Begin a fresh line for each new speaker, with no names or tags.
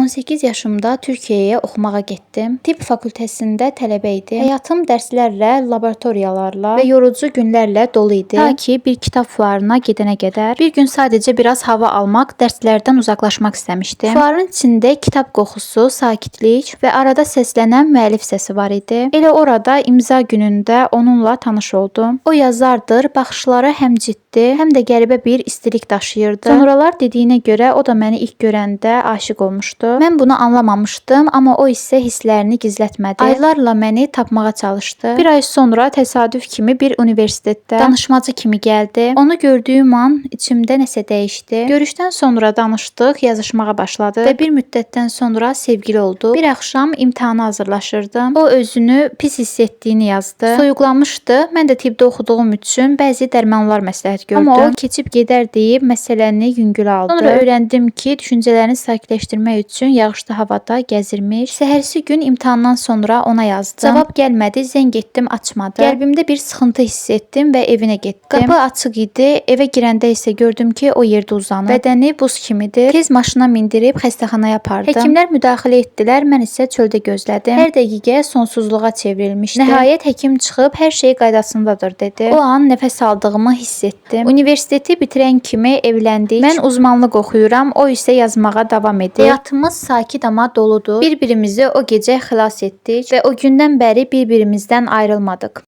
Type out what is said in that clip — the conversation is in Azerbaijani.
18 yaşımda Türkiyəyə oxumağa getdim. Tibb fakültəsində tələbə idim. Həyatım dərslərlə, laboratoriyalarla və yorucu günlərlə dolu idi. Ta ki bir kitab fuarına gedənə qədər. Bir gün sadəcə biraz hava almaq, dərslərdən uzaqlaşmaq istəmişdim. Fuarın içində kitab qoxusu, sakitlik və arada səslənən müəllif səsi var idi. Elə orada imza günündə onunla tanış oldum. O yazardır, baxışları həm ciddi, həm də qəribə bir istilik daşıyırdı. Sonralar dediyinə görə o da məni ilk görəndə aşiq olmuşdu. Mən bunu anlamamışdım, amma o isə hisslərini gizlətmədi. Aylarla məni tapmağa çalışdı. Bir ay sonra təsadüf kimi bir universitetdə danışmacı kimi gəldi. Onu gördüyüm an içimdə nəsə dəyişdi. Görüşdən sonra danışdıq, yazışmağa başladıq və bir müddətdən sonra sevgili olduq. Bir axşam imtahana hazırlaşırdım. O özünü pis hiss etdiyini yazdı. Soyuqlamışdı. Mən də tibbdə oxuduğum üçün bəzi dərmanlar məsləhət gördüm. Amma o keçib gedər deyib məsələni yüngül aldı. Sonra öyrəndim ki, düşüncələrini sakitləşdirmək üçün yağışlı havada gəzirmiş. Səhərsi gün imtahandan sonra ona yazdım. Cavab gəlmədi, zəng etdim, açmadı. Qəlbimdə bir sıxıntı hiss etdim və evinə getdim. Qapı açıq idi. Evə girəndə isə gördüm ki, o yerdə uzanıb. Bədəni buz kimidir. Tez maşına mindirib xəstəxanaya apardım. Həkimlər müdaxilə etdilər, mən isə çöldə gözlədim. Hər dəqiqə sonsuzluğa çevrilmişdi. Nəhayət həkim çıxıb hər şey qaydasındadır dedi. O an nəfəs aldığımı hiss etdim. Universiteti bitirən kimi evləndik. Mən uzmanlıq oxuyuram, o isə yazmağa davam edir. Həyatımız sakit amma doludur. Bir-birimizi o gecə xilas etdik və o gündən bəri bir-birimizdən ayrılmadıq.